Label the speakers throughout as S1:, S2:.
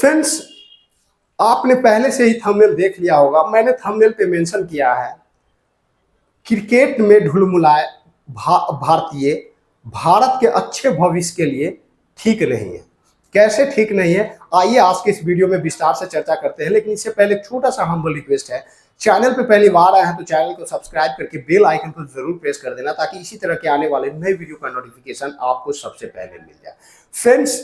S1: Friends, आपने पहले से ही थंबनेल देख लिया होगा। मैंने थंबनेल पे मेंशन किया है क्रिकेट में ढुलमुलाए भारतीय भारत के अच्छे भविष्य के लिए ठीक नहीं है। कैसे ठीक नहीं है, आइए आज के इस वीडियो में विस्तार से चर्चा करते हैं। लेकिन इससे पहले एक छोटा सा हम्बल रिक्वेस्ट है, चैनल पे पहली बार आए हैं तो चैनल को सब्सक्राइब करके बेल आइकन को जरूर प्रेस कर देना, ताकि इसी तरह के आने वाले नए वीडियो का नोटिफिकेशन आपको सबसे पहले मिल जाए। फ्रेंड्स,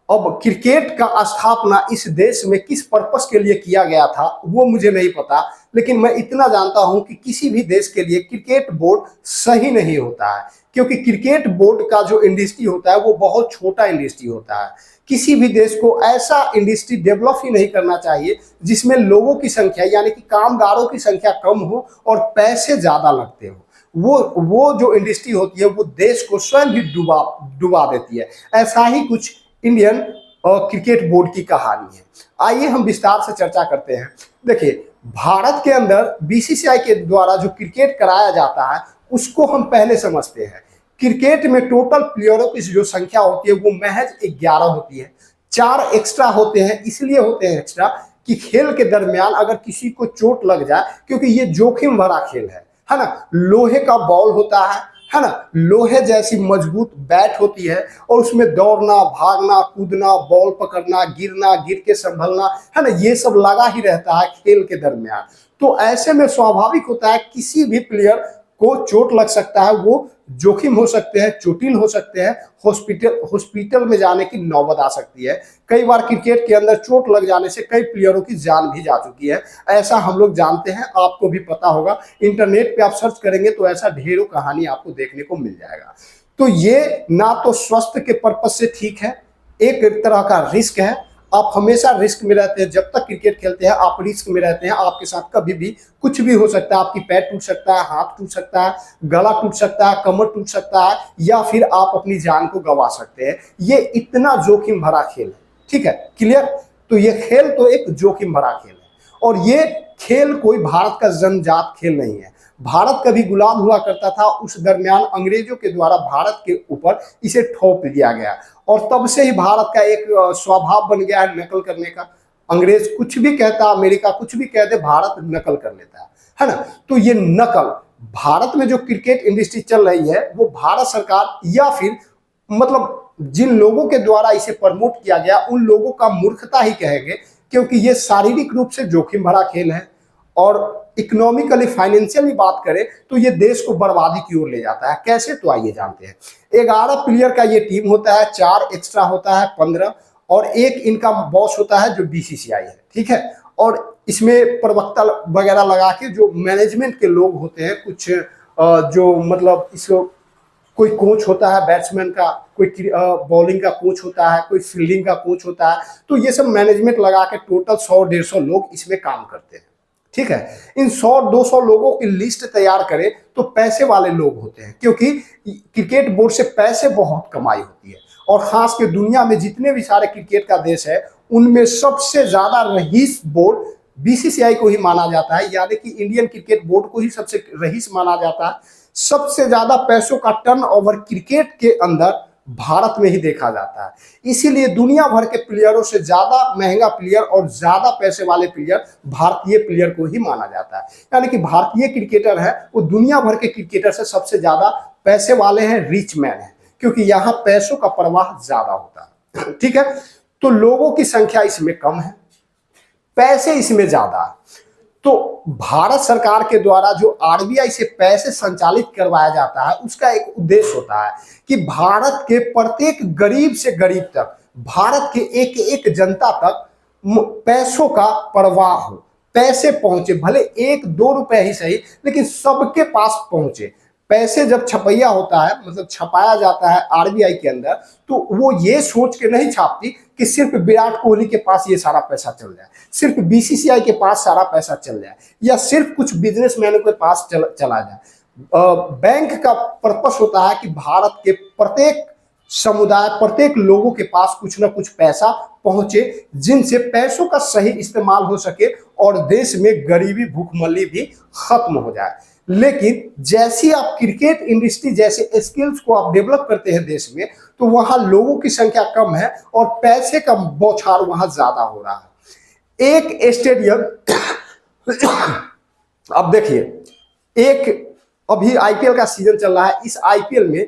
S1: अब क्रिकेट का स्थापना इस देश में किस पर्पस के लिए किया गया था वो मुझे नहीं पता, लेकिन मैं इतना जानता हूं कि किसी भी देश के लिए क्रिकेट बोर्ड सही नहीं होता है, क्योंकि क्रिकेट बोर्ड का जो इंडस्ट्री होता है वो बहुत छोटा इंडस्ट्री होता है। किसी भी देश को ऐसा इंडस्ट्री डेवलप ही नहीं करना चाहिए जिसमें लोगों की संख्या यानी कि कामगारों की संख्या कम हो और पैसे ज्यादा लगते हो। वो जो इंडस्ट्री होती है वो देश को स्वयं ही डुबा देती है। ऐसा ही कुछ इंडियन क्रिकेट बोर्ड की कहानी है। आइए हम विस्तार से चर्चा करते हैं। देखिए, भारत के अंदर बीसीसीआई के द्वारा जो क्रिकेट कराया जाता है उसको हम पहले समझते हैं। क्रिकेट में टोटल प्लेयरों की जो संख्या होती है वो महज 11 होती है। 4 एक्स्ट्रा होते हैं, इसलिए होते हैं एक्स्ट्रा कि खेल के दरमियान अगर किसी को चोट लग जाए, क्योंकि ये जोखिम भरा खेल है ना। लोहे का बॉल होता है ना, लोहे जैसी मजबूत बैट होती है और उसमें दौड़ना, भागना, कूदना, बॉल पकड़ना, गिरना, गिर के संभलना, है ना, ये सब लगा ही रहता है खेल के दरमियान। तो ऐसे में स्वाभाविक होता है किसी भी प्लेयर को चोट लग सकता है, वो जोखिम हो सकते हैं, चोटिल हो सकते हैं, हॉस्पिटल में जाने की नौबत आ सकती है। कई बार क्रिकेट के अंदर चोट लग जाने से कई प्लेयरों की जान भी जा चुकी है, ऐसा हम लोग जानते हैं, आपको भी पता होगा। इंटरनेट पे आप सर्च करेंगे तो ऐसा ढेरों कहानी आपको देखने को मिल जाएगा। तो ये ना तो स्वास्थ्य के पर्पज से ठीक है, एक तरह का रिस्क है। आप हमेशा रिस्क में रहते हैं, जब तक क्रिकेट खेलते हैं आप रिस्क में रहते हैं। आपके साथ कभी भी कुछ भी हो सकता है, आपकी पैर टूट सकता है, हाथ टूट सकता है, गला टूट सकता है, कमर टूट सकता है, या फिर आप अपनी जान को गंवा सकते हैं। ये इतना जोखिम भरा खेल है, ठीक है, क्लियर। तो ये खेल तो एक जोखिम भरा खेल है, और ये खेल कोई भारत का जन्मजात खेल नहीं है। भारत कभी गुलाम हुआ करता था, उस दरमियान अंग्रेजों के द्वारा भारत के ऊपर इसे थोप दिया गया, और तब से ही भारत का एक स्वभाव बन गया है नकल करने का। अंग्रेज कुछ भी कहता, अमेरिका कुछ भी कहते, भारत नकल कर लेता है ना। तो ये नकल, भारत में जो क्रिकेट इंडस्ट्री चल रही है वो भारत सरकार या फिर मतलब जिन लोगों के द्वारा इसे प्रमोट किया गया उन लोगों का मूर्खता ही कहेंगे, क्योंकि ये शारीरिक रूप से जोखिम भरा खेल है, और इकोनॉमिकली फाइनेंशियली बात करें तो ये देश को बर्बादी की ओर ले जाता है। कैसे, तो आइए जानते हैं। 11 प्लेयर का ये टीम होता है, 4 एक्स्ट्रा होता है 15, और एक इनका बॉस होता है जो बीसीसीआई है, ठीक है। और इसमें प्रवक्ता वगैरह लगा के जो मैनेजमेंट के लोग होते हैं, कुछ जो मतलब इसको कोई कोच होता है बैट्समैन का, कोई बॉलिंग का कोच होता है, कोई फील्डिंग का कोच होता है। तो ये सब मैनेजमेंट लगा के टोटल 100-150 लोग इसमें काम करते हैं, ठीक है। इन 100-200 लोगों की लिस्ट तैयार करें तो पैसे वाले लोग होते हैं, क्योंकि क्रिकेट बोर्ड से पैसे बहुत कमाई होती है। और खास के दुनिया में जितने भी सारे क्रिकेट का देश है उनमें सबसे ज्यादा रईस बोर्ड बीसीसीआई को ही माना जाता है, यानी कि इंडियन क्रिकेट बोर्ड को ही सबसे रईस माना जाता है। सबसे ज्यादा पैसों का टर्नओवर क्रिकेट के अंदर भारत में ही देखा जाता है। इसीलिए दुनिया भर के प्लेयरों से ज्यादा महंगा प्लेयर और ज्यादा पैसे वाले प्लेयर भारतीय प्लेयर को ही माना जाता है। यानी कि भारतीय क्रिकेटर है वो दुनिया भर के क्रिकेटर से सबसे ज्यादा पैसे वाले हैं, रिच मैन है, क्योंकि यहाँ पैसों का प्रवाह ज्यादा होता है, ठीक है। तो लोगों की संख्या इसमें कम है, पैसे इसमें ज्यादा है। तो भारत सरकार के द्वारा जो आरबीआई से पैसे संचालित करवाया जाता है उसका एक उद्देश्य होता है कि भारत के प्रत्येक गरीब से गरीब तक, भारत के एक एक जनता तक पैसों का प्रवाह हो, पैसे पहुंचे, भले 1-2 रुपए ही सही, लेकिन सबके पास पहुंचे। पैसे जब छपैया होता है, मतलब छपाया जाता है आरबीआई के अंदर, तो वो ये सोच के नहीं छापती कि सिर्फ विराट कोहली के पास ये सारा पैसा चल जाए, सिर्फ बीसीसीआई के पास सारा पैसा चल जाए, या सिर्फ कुछ बिजनेसमैनों के पास चला जाए। बैंक का पर्पस होता है कि भारत के प्रत्येक समुदाय, प्रत्येक लोगों के पास कुछ ना कुछ पैसा पहुंचे, जिनसे पैसों का सही इस्तेमाल हो सके और देश में गरीबी, भूखमरी भी खत्म हो जाए। लेकिन जैसी आप क्रिकेट इंडस्ट्री जैसे स्किल्स को आप डेवलप करते हैं देश में, तो वहां लोगों की संख्या कम है और पैसे का बौछार वहां ज्यादा हो रहा है। एक स्टेडियम अब देखिए, एक अभी आईपीएल का सीजन चल रहा है, इस आईपीएल में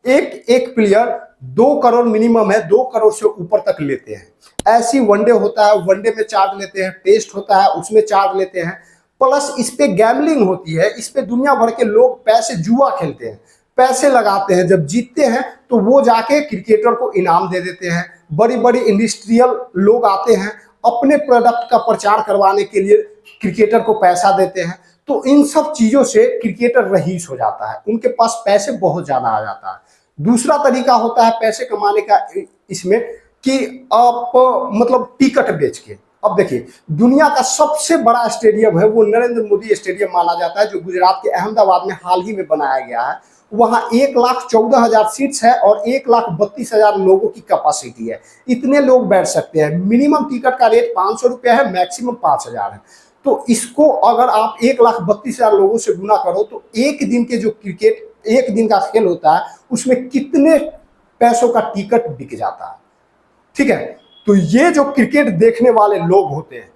S1: एक एक प्लेयर 2 करोड़ मिनिमम है, 2 करोड़ से ऊपर तक लेते हैं। ऐसी वनडे होता है, वनडे में चार्ज लेते हैं, टेस्ट होता है उसमें चार्ज लेते हैं, प्लस इस पे गैम्बलिंग होती है, इस पे दुनिया भर के लोग पैसे जुआ खेलते हैं, पैसे लगाते हैं, जब जीतते हैं तो वो जाके क्रिकेटर को इनाम दे देते हैं। बड़ी बड़ी इंडस्ट्रियल लोग आते हैं, अपने प्रोडक्ट का प्रचार करवाने के लिए क्रिकेटर को पैसा देते हैं। तो इन सब चीजों से क्रिकेटर रईस हो जाता है, उनके पास पैसे बहुत ज्यादा आ जाता है। दूसरा तरीका होता है पैसे कमाने का इसमें कि आप मतलब टिकट बेच के। अब देखिए, दुनिया का सबसे बड़ा स्टेडियम है वो नरेंद्र मोदी स्टेडियम माना जाता है, जो गुजरात के अहमदाबाद में हाल ही में बनाया गया है। वहां 1,14,000 सीट्स है और 1,32,000 लोगों की कैपेसिटी है। इतने लोग बैठ सकते हैं। मिनिमम टिकट का रेट 500 रुपया है, मैक्सिमम 5,000 है। तो इसको अगर आप 1,32,000 लोगों से गुना करो तो एक दिन के जो क्रिकेट एक दिन का खेल होता है उसमें कितने पैसों का टिकट बिक जाता है। ठीक है, तो ये जो क्रिकेट देखने वाले लोग होते हैं,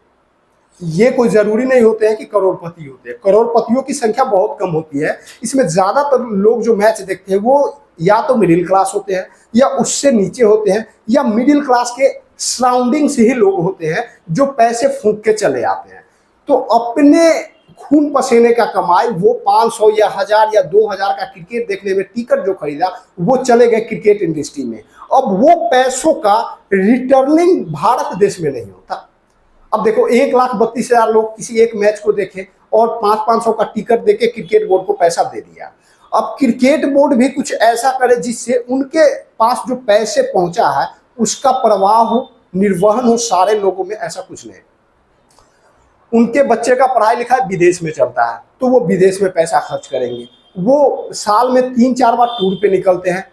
S1: ये कोई जरूरी नहीं होते हैं कि करोड़पति होते हैं। करोड़पतियों की संख्या बहुत कम होती है। इसमें ज्यादातर लोग जो मैच देखते हैं वो या तो मिडिल क्लास होते हैं या उससे नीचे होते हैं या मिडिल क्लास के सराउंडिंग से ही लोग होते हैं जो पैसे फूंक के चले आते हैं। तो अपने खून पसीने का कमाई वो 500 या 1000 या 2000 का क्रिकेट देखने में टिकट जो खरीदा वो चले गए क्रिकेट इंडस्ट्री में। अब वो पैसों का रिटर्निंग भारत देश में नहीं होता। अब देखो, 1,32,000 लोग किसी एक मैच को देखे और 500-500 का टिकट देके क्रिकेट बोर्ड को पैसा दे दिया। अब क्रिकेट बोर्ड भी कुछ ऐसा करे जिससे उनके पास जो पैसे पहुंचा है उसका प्रवाह हो, निर्वहन हो सारे लोगों में। ऐसा कुछ नहीं। उनके बच्चे का पढ़ाई लिखाई विदेश में चलता है तो वो विदेश में पैसा खर्च करेंगे। वो साल में 3-4 बार टूर पे निकलते हैं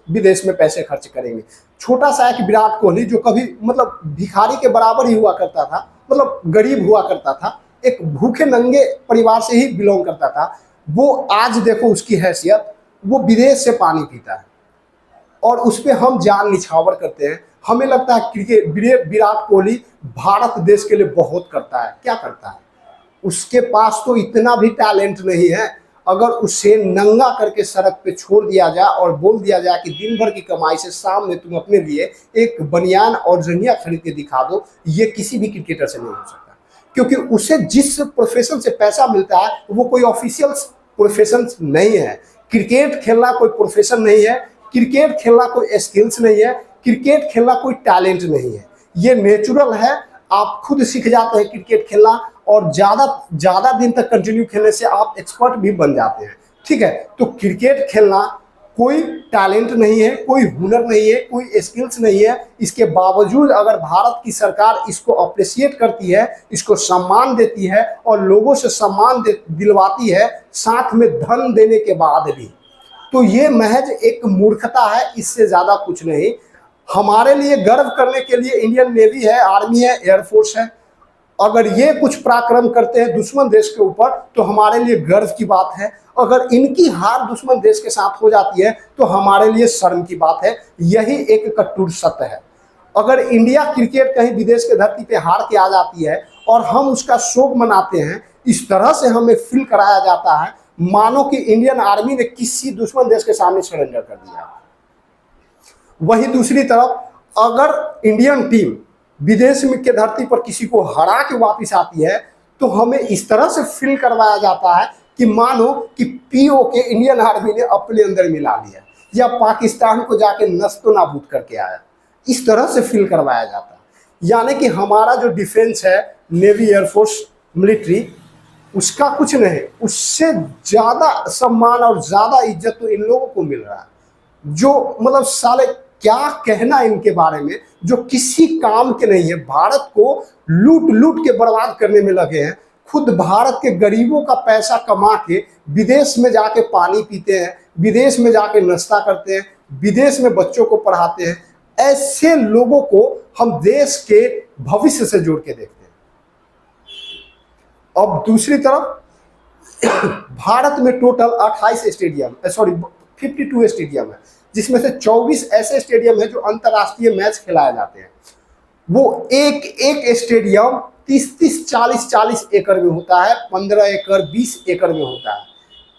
S1: विदेश में पैसे खर्च करेंगे। छोटा सा एक विराट कोहली जो कभी मतलब भिखारी के बराबर ही हुआ करता था, मतलब गरीब हुआ करता था, एक भूखे नंगे परिवार से ही बिलोंग करता था, वो आज देखो उसकी हैसियत, वो विदेश से पानी पीता है और उस पर हम जान निछावर करते हैं। हमें लगता है क्रिकेट विराट कोहली भारत देश के लिए बहुत करता है। क्या करता है? उसके पास तो इतना भी टैलेंट नहीं है। अगर उसे नंगा करके सड़क पे छोड़ दिया जाए और बोल दिया जाए कि दिन भर की कमाई से शाम में तुम अपने लिए एक बनियान और जंगिया खरीद के दिखा दो, ये किसी भी क्रिकेटर से नहीं हो सकता। क्योंकि उसे जिस प्रोफेशन से पैसा मिलता है वो कोई ऑफिशियल प्रोफेशन नहीं है। क्रिकेट खेलना कोई प्रोफेशन नहीं है, क्रिकेट खेलना कोई स्किल्स नहीं है, क्रिकेट खेलना कोई टैलेंट नहीं है, ये नेचुरल है। आप खुद सीख जाते हैं क्रिकेट खेलना और ज्यादा दिन तक कंटिन्यू खेलने से आप एक्सपर्ट भी बन जाते हैं। ठीक है, तो क्रिकेट खेलना कोई टैलेंट नहीं है, कोई हुनर नहीं है, कोई स्किल्स नहीं है। इसके बावजूद अगर भारत की सरकार इसको अप्रिशिएट करती है, इसको सम्मान देती है और लोगों से सम्मान दिलवाती है, साथ में धन देने के बाद भी, तो ये महज एक मूर्खता है, इससे ज्यादा कुछ नहीं। हमारे लिए गर्व करने के लिए इंडियन नेवी है, आर्मी है, एयरफोर्स है। अगर ये कुछ पराक्रम करते हैं दुश्मन देश के ऊपर तो हमारे लिए गर्व की बात है। अगर इनकी हार दुश्मन देश के साथ हो जाती है तो हमारे लिए शर्म की बात है। यही एक कटुर सत्य है। अगर इंडिया क्रिकेट कहीं विदेश के धरती पे हार के आ जाती है और हम उसका शोक मनाते हैं, इस तरह से हमें फील कराया जाता है मानो कि इंडियन आर्मी ने किसी दुश्मन देश के सामने सरेंडर कर दिया। वही दूसरी तरफ अगर इंडियन टीम विदेश में के धरती पर किसी को हरा के वापस आती है तो हमें इस तरह से फील करवाया जाता है कि मानो कि पीओ के इंडियन आर्मी ने अपने अंदर मिला लिया या पाकिस्तान को जाके नस्तो नाबूद करके आया। इस तरह से फील करवाया जाता है। यानी कि हमारा जो डिफेंस है, नेवी, एयरफोर्स, मिलिट्री, उसका कुछ नहीं, उससे ज्यादा सम्मान और ज्यादा इज्जत तो इन लोगों को मिल रहा है जो मतलब साले क्या कहना इनके बारे में, जो किसी काम के नहीं है। भारत को लूट लूट के बर्बाद करने में लगे हैं। खुद भारत के गरीबों का पैसा कमा के विदेश में जाके पानी पीते हैं, विदेश में जाके नाश्ता करते हैं, विदेश में बच्चों को पढ़ाते हैं। ऐसे लोगों को हम देश के भविष्य से जोड़ के देखते हैं। अब दूसरी तरफ भारत में टोटल 28 स्टेडियम, सॉरी 52 स्टेडियम है, जिसमें से 24 ऐसे स्टेडियम है जो अंतर्राष्ट्रीय मैच खिलाए जाते हैं। वो एक एक स्टेडियम 30-30, 40-40 एकड़ में होता है, 15 एकड़ 20 एकड़ में होता है।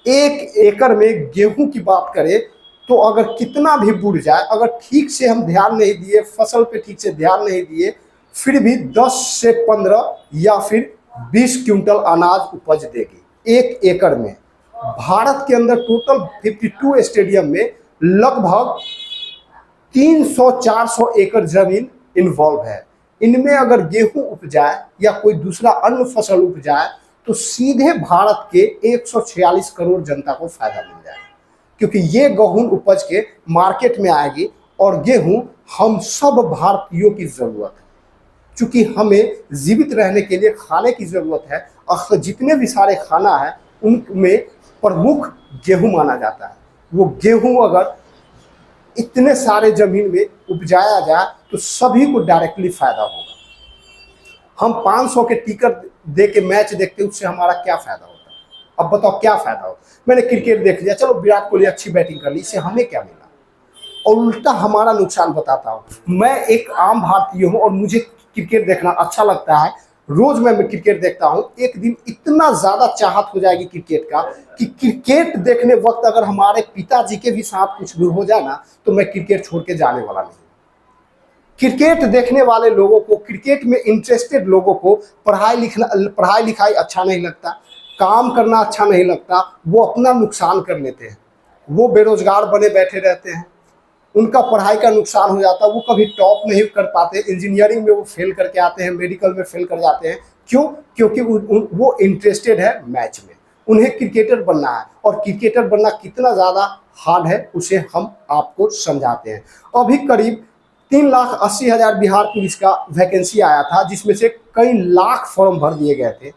S1: एक एकड़ में गेहूं की बात करें तो अगर कितना भी बुढ़ जाए, अगर ठीक से हम ध्यान नहीं दिए, फसल पे ठीक से ध्यान नहीं दिए, फिर भी 10 से 15 या फिर 20 क्विंटल अनाज उपज देगी एक एकड़ में। भारत के अंदर टोटल 52 स्टेडियम में लगभग 300-400 एकड़ जमीन इन्वॉल्व है। इनमें अगर गेहूं उपजाए या कोई दूसरा अन्य फसल उपजाए तो सीधे भारत के 146 करोड़ जनता को फायदा मिल जाएगा, क्योंकि ये गेहूं उपज के मार्केट में आएगी और गेहूं हम सब भारतीयों की जरूरत है। चूंकि हमें जीवित रहने के लिए खाने की जरूरत है और जितने भी सारे खाना है उनमें प्रमुख गेहूं माना जाता है। वो गेहूं अगर इतने सारे जमीन में उपजाया जाए तो सभी को डायरेक्टली फायदा होगा। हम 500 के टिकट दे के मैच देखते हैं, उससे हमारा क्या फायदा होता है? अब बताओ क्या फायदा हो? मैंने क्रिकेट देख लिया, चलो विराट कोहली अच्छी बैटिंग कर ली, इससे हमें क्या मिला? और उल्टा हमारा नुकसान बताता हूँ। मैं एक आम भारतीय हूँ और मुझे क्रिकेट देखना अच्छा लगता है, रोज मैं क्रिकेट देखता हूँ। एक दिन इतना ज्यादा चाहत हो जाएगी क्रिकेट का कि क्रिकेट देखने वक्त अगर हमारे पिताजी के भी साथ कुछ भी हो जाए ना तो मैं क्रिकेट छोड़ के जाने वाला नहीं। क्रिकेट देखने वाले लोगों को, क्रिकेट में इंटरेस्टेड लोगों को पढ़ाई लिखाई अच्छा नहीं लगता, काम करना अच्छा नहीं लगता, वो अपना नुकसान कर लेते हैं, वो बेरोजगार बने बैठे रहते हैं, उनका पढ़ाई का नुकसान हो जाता है, वो कभी टॉप नहीं कर पाते, इंजीनियरिंग में वो फेल करके आते हैं, मेडिकल में फेल कर जाते हैं। क्यों? क्योंकि वो इंटरेस्टेड है मैच में, उन्हें क्रिकेटर बनना है। और क्रिकेटर बनना कितना ज़्यादा हार्ड है उसे हम आपको समझाते हैं। अभी करीब 3,80,000 बिहार पुलिस का वैकेंसी आया था, जिसमें से कई लाख फॉर्म भर दिए गए थे,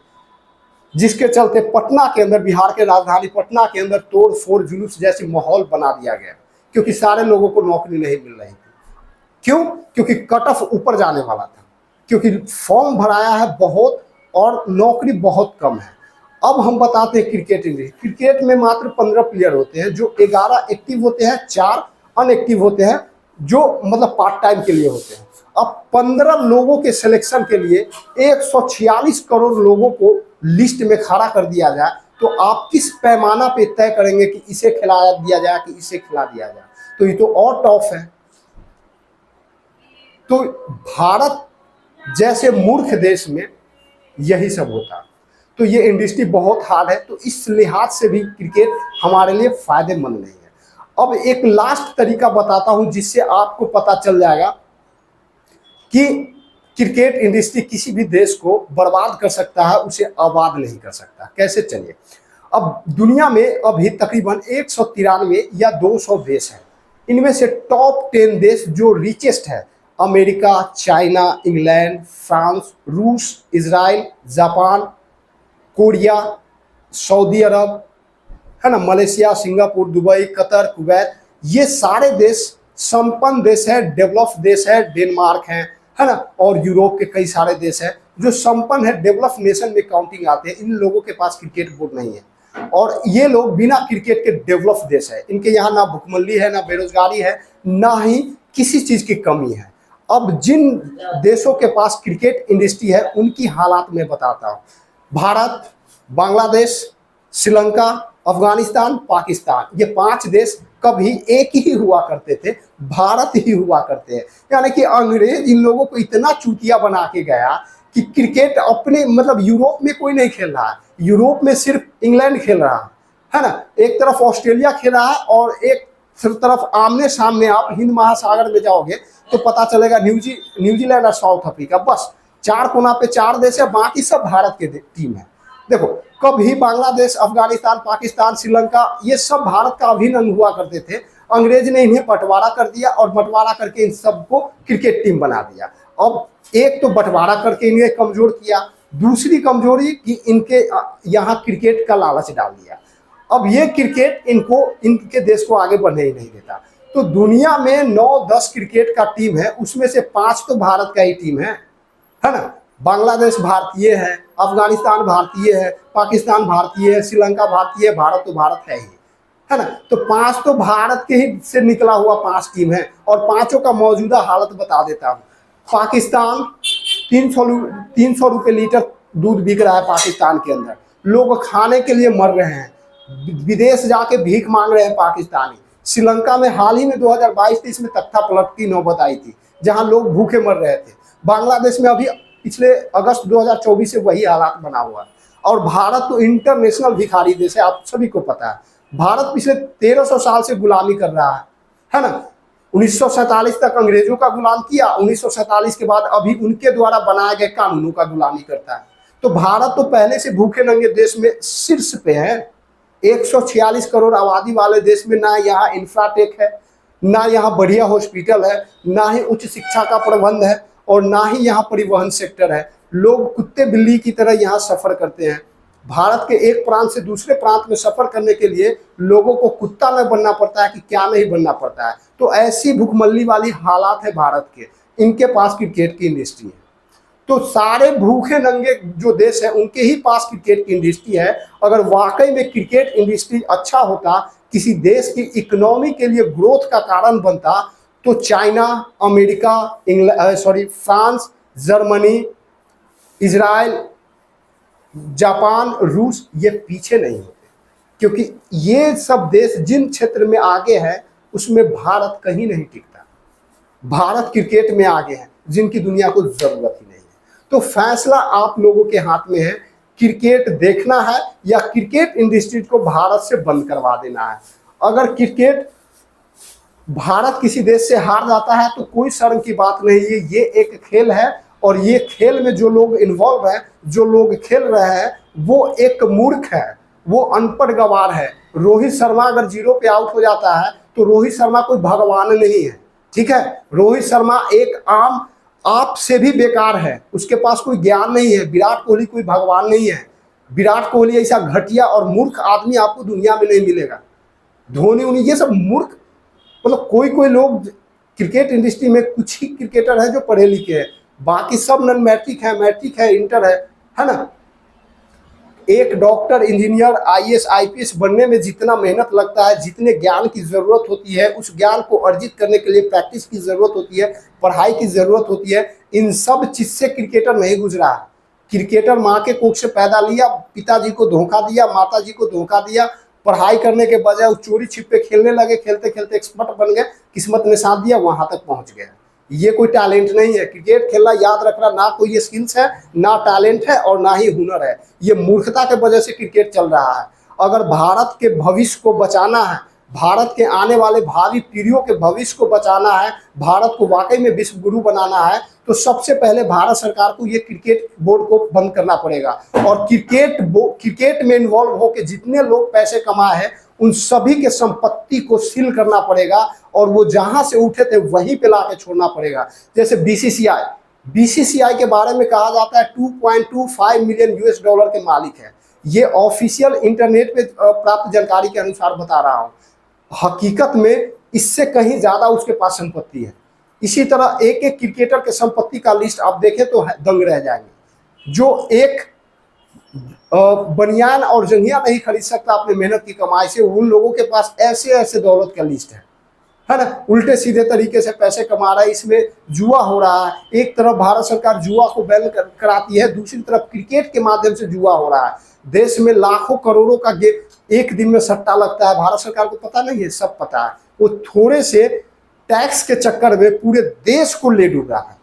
S1: जिसके चलते पटना के अंदर, बिहार के राजधानी पटना के अंदर तोड़ फोड़ जुलूस जैसे माहौल बना दिया गया, क्योंकि सारे लोगों को नौकरी नहीं मिल रही थी। क्यों? क्योंकि कट ऑफ ऊपर जाने वाला था, क्योंकि फॉर्म भराया है बहुत और नौकरी बहुत कम है। अब हम बताते हैं क्रिकेट में मात्र 15 प्लेयर होते हैं, जो 11 एक्टिव होते हैं, 4 अनएक्टिव होते हैं, जो मतलब पार्ट टाइम के लिए होते हैं। अब 15 लोगों के सिलेक्शन के लिए 146 करोड़ लोगों को लिस्ट में खड़ा कर दिया जाए तो आप किस पैमाना पे तय करेंगे कि इसे खिलाया दिया जाए कि इसे खिला दिया जाए? तो ये तो और टॉफ है। तो भारत जैसे मूर्ख देश में यही सब होता। तो ये इंडस्ट्री बहुत हार्ड है, तो इस लिहाज से भी क्रिकेट हमारे लिए फायदेमंद नहीं है। अब एक लास्ट तरीका बताता हूं जिससे आपको पता चल जाएगा कि क्रिकेट इंडस्ट्री किसी भी देश को बर्बाद कर सकता है, उसे आबाद नहीं कर सकता। कैसे? चलिए, अब दुनिया में अभी तकरीबन 193 या 200 देश हैं। इनमें से टॉप 10 देश जो रिचेस्ट है, अमेरिका, चाइना, इंग्लैंड, फ्रांस, रूस, इजराइल, जापान, कोरिया, सऊदी अरब, है ना, Malaysia, Singapore, Dubai, Qatar, Kuwait, ये सारे देश संपन्न देश है, डेवलप्ड देश है, डेनमार्क है ना, और यूरोप के कई सारे देश हैं जो संपन्न है, डेवलप्ड नेशन में काउंटिंग आते हैं। इन लोगों के पास क्रिकेट बोर्ड नहीं है और ये लोग बिना क्रिकेट के डेवलप्ड देश है। इनके यहाँ ना भुखमरी है, ना बेरोजगारी है, ना ही किसी चीज की कमी है। अब जिन देशों के पास क्रिकेट इंडस्ट्री है उनकी हालात मैं बताता हूँ। भारत, बांग्लादेश, श्रीलंका, अफगानिस्तान, पाकिस्तान, ये 5 देश कभी एक ही हुआ करते थे, भारत ही हुआ करते हैं। यानी कि अंग्रेज इन लोगों को इतना चूतिया बना के गया कि क्रिकेट अपने मतलब यूरोप में कोई नहीं खेल रहा है, यूरोप में सिर्फ इंग्लैंड खेल रहा है ना, एक तरफ ऑस्ट्रेलिया खेल रहा है और एक तरफ आमने सामने आप हिंद महासागर में जाओगे तो पता चलेगा न्यूजीलैंड और साउथ अफ्रीका। बस 4 कोना पे 4 देश है, बाकी सब भारत के टीम है। देखो, कभी बांग्लादेश, अफगानिस्तान, पाकिस्तान, श्रीलंका, ये सब भारत का अभिन्न अंग हुआ करते थे। अंग्रेज ने इन्हें बंटवारा कर दिया और बंटवारा करके इन सबको क्रिकेट टीम बना दिया। अब एक तो बंटवारा करके इन्हें कमजोर किया, दूसरी कमजोरी कि इनके यहाँ क्रिकेट का लालच डाल दिया। अब ये क्रिकेट इनके देश को आगे बढ़ने ही नहीं देता। तो दुनिया में 9-10 क्रिकेट का टीम है, उसमें से 5 तो भारत का ही टीम है ना। बांग्लादेश भारतीय है, अफगानिस्तान भारतीय है, पाकिस्तान भारतीय है, श्रीलंका भारतीय है, भारत तो भारत है ना। तो पांच तो भारत के ही से निकला हुआ पांच टीम है, और पांचों का मौजूदा हालत बता देता हूँ। पाकिस्तान 300 रुपये लीटर दूध बिक रहा है पाकिस्तान के अंदर, लोग खाने के लिए मर रहे हैं, विदेश जाके भीख मांग रहे हैं पाकिस्तानी। श्रीलंका में हाल ही में 2022-23 में तख्ता पलट की नौबत आई थी, जहां लोग भूखे मर रहे थे। बांग्लादेश में अभी पिछले अगस्त 2024 से वही हालात बना हुआ है। और भारत तो इंटरनेशनल भिखारी देश है, आप सभी को पता है। भारत पिछले 1300 साल से गुलामी कर रहा है ना। 1947 तक अंग्रेजों का गुलाम किया, 1947 के बाद अभी उनके द्वारा बनाए गए कानूनों का गुलामी करता है। तो भारत तो पहले से भूखे नंगे देश में शीर्ष पे है। 146 करोड़ आबादी वाले देश में ना यहाँ इंफ्राटेक है, ना यहाँ बढ़िया हॉस्पिटल है, ना ही उच्च शिक्षा का प्रबंध है, और ना ही यहाँ परिवहन सेक्टर है। लोग कुत्ते बिल्ली की तरह यहाँ सफर करते हैं। भारत के एक प्रांत से दूसरे प्रांत में सफर करने के लिए लोगों को कुत्ता न बनना पड़ता है कि क्या नहीं बनना पड़ता है। तो ऐसी भूखमल्ली वाली हालात है भारत के। इनके पास क्रिकेट की इंडस्ट्री है। तो सारे भूखे नंगे जो देश है उनके ही पास क्रिकेट की इंडस्ट्री है। अगर वाकई में क्रिकेट इंडस्ट्री अच्छा होता, किसी देश की इकोनॉमी के लिए ग्रोथ का कारण बनता, तो China, America, France, Germany, Israel, Japan, रूस ये पीछे नहीं होते। क्योंकि ये सब देश जिन क्षेत्र में आगे है उसमें भारत कहीं नहीं टिकता। भारत क्रिकेट में आगे है जिनकी दुनिया को जरूरत ही नहीं है। तो फैसला आप लोगों के हाथ में है, क्रिकेट देखना है या क्रिकेट इंडस्ट्री को भारत से बंद करवा देना है। अगर क्रिकेट भारत किसी देश से हार जाता है तो कोई शर्म की बात नहीं है, ये एक खेल है, और ये खेल में जो लोग इन्वॉल्व हैं, जो लोग खेल रहे हैं, वो एक मूर्ख है, वो अनपढ़ गवार है। रोहित शर्मा अगर 0 पे आउट हो जाता है तो रोहित शर्मा कोई भगवान नहीं है, ठीक है। रोहित शर्मा एक आम आप से भी बेकार है, उसके पास कोई ज्ञान नहीं है। विराट कोहली कोई भगवान नहीं है। विराट कोहली ऐसा घटिया और मूर्ख आदमी आपको दुनिया में नहीं मिलेगा। धोनी उन्हीं ये सब मूर्ख, मतलब कोई लोग क्रिकेट इंडस्ट्री में कुछ ही क्रिकेटर है जो पढ़े लिखे हैं, बाकी सब नॉन मैट्रिक है, मैट्रिक है, इंटर है ना। एक डॉक्टर, इंजीनियर, आईएएस, आईपीएस बनने में जितना मेहनत लगता है, जितने ज्ञान की जरूरत होती है, उस ज्ञान को अर्जित करने के लिए प्रैक्टिस की जरूरत होती है, पढ़ाई की जरूरत होती है, इन सब चीज से क्रिकेटर नहीं गुजरा है। क्रिकेटर माँ के कोख से पैदा लिया, पिताजी को धोखा दिया, माताजी को धोखा दिया, पढ़ाई करने के बजाय चोरी छिपे खेलने लगे, खेलते खेलते एक्सपर्ट बन गए, किस्मत ने साथ दिया, वहां तक पहुंच गए। ये कोई टैलेंट नहीं है। क्रिकेट खेलना याद रखना, ना कोई ये स्किल्स है, ना टैलेंट है, और ना ही हुनर है। ये मूर्खता के वजह से क्रिकेट चल रहा है। अगर भारत के भविष्य को बचाना है, भारत के आने वाले भावी पीढ़ियों के भविष्य को बचाना है, भारत को वाकई में विश्व गुरु बनाना है, तो सबसे पहले भारत सरकार को ये क्रिकेट बोर्ड को बंद करना पड़ेगा। और क्रिकेट में इन्वॉल्व होकर जितने लोग पैसे कमाए हैं उन सभी के संपत्ति को सील करना पड़ेगा, और वो जहां से उठे थे वहीं पे लाके छोड़ना पड़ेगा। जैसे बीसीसीआई के बारे में कहा जाता है 2.25 मिलियन यूएस डॉलर के मालिक है। ये ऑफिशियल इंटरनेट पे प्राप्त जानकारी के अनुसार बता रहा हूं। हकीकत में इससे कहीं ज्यादा उसके पास संपत्ति है। इसी तरह एक एक क्रिकेटर के संपत्ति का लिस्ट आप देखें तो दंग रह जाएंगे। जो एक बनियान और जंघिया नहीं खरीद सकता अपने मेहनत की कमाई से, उन लोगों के पास ऐसे ऐसे दौलत का लिस्ट है ना। उल्टे सीधे तरीके से पैसे कमा रहा है, इसमें जुआ हो रहा है। एक तरफ भारत सरकार जुआ को बैन कराती है, दूसरी तरफ क्रिकेट के माध्यम से जुआ हो रहा है। देश में लाखों करोड़ों का एक दिन में सट्टा लगता है, भारत सरकार को पता नहीं है, सब पता है। वो थोड़े से टैक्स के चक्कर में पूरे देश को ले डूब रहा है,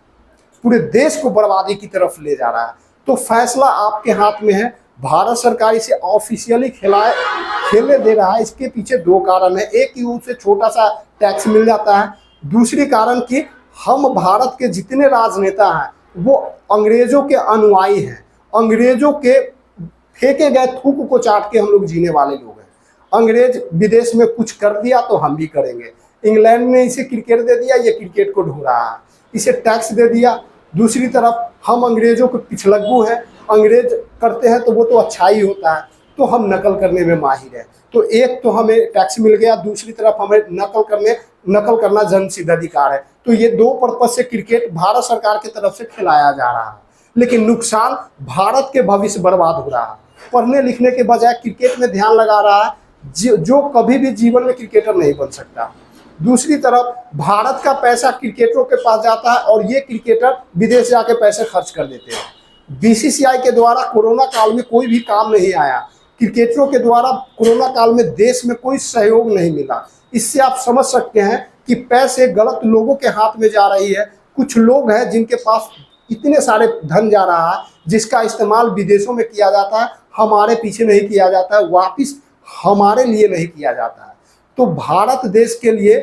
S1: पूरे देश को बर्बादी की तरफ ले जा रहा है। तो फैसला आपके हाथ में है। भारत सरकार इसे ऑफिशियली खेलने दे रहा है। इसके पीछे दो कारण है। एक ही उसे छोटा सा टैक्स मिल जाता है, दूसरी कारण कि हम भारत के जितने राजनेता हैं वो अंग्रेजों के अनुयायी हैं। अंग्रेजों के फेंके गए थूक को चाट के हम लोग जीने वाले लोग हैं। अंग्रेज विदेश में कुछ कर दिया तो हम भी करेंगे। इंग्लैंड ने इसे क्रिकेट दे दिया, ये क्रिकेट को ढो रहा है, इसे टैक्स दे दिया। दूसरी तरफ हम अंग्रेजों के पिछलग्गू हैं, अंग्रेज करते हैं तो वो तो अच्छा ही होता है, तो हम नकल करने में माहिर हैं। तो एक तो हमें टैक्स मिल गया, दूसरी तरफ हमें नकल करना जन्मसिद्ध अधिकार है। तो ये दो पर्पज से क्रिकेट भारत सरकार की तरफ से खिलाया जा रहा है। लेकिन नुकसान भारत के भविष्य बर्बाद हो रहा है। पढ़ने लिखने के बजाय क्रिकेट में ध्यान लगा रहा है, जो कभी भी जीवन में क्रिकेटर नहीं बन सकता। दूसरी तरफ भारत का पैसा क्रिकेटरों के पास जाता है और ये क्रिकेटर विदेश जाके पैसे खर्च कर देते हैं। बीसीसीआई के द्वारा कोरोना काल में कोई भी काम नहीं आया, क्रिकेटरों के द्वारा कोरोना काल में देश में कोई सहयोग नहीं मिला। इससे आप समझ सकते हैं कि पैसे गलत लोगों के हाथ में जा रही है। कुछ लोग हैं जिनके पास इतने सारे धन जा रहा है जिसका इस्तेमाल विदेशों में किया जाता है, हमारे पीछे नहीं किया जाता है, वापिस हमारे लिए नहीं किया जाता है। तो भारत देश के लिए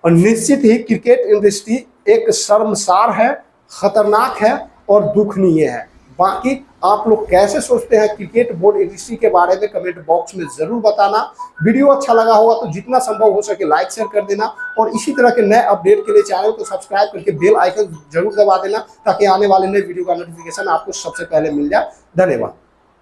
S1: निश्चित ही क्रिकेट इंडस्ट्री एक शर्मसार है, खतरनाक है और दुखनीय है। बाकी आप लोग कैसे सोचते हैं क्रिकेट बोर्ड इंडस्ट्री के बारे में कमेंट बॉक्स में जरूर बताना। वीडियो अच्छा लगा होगा तो जितना संभव हो सके लाइक शेयर कर देना और इसी तरह के नए अपडेट के लिए चैनल को सब्सक्राइब करके बेल आइकन जरूर दबा देना ताकि आने वाले नए वीडियो का नोटिफिकेशन आपको सबसे पहले मिल जाए। धन्यवाद।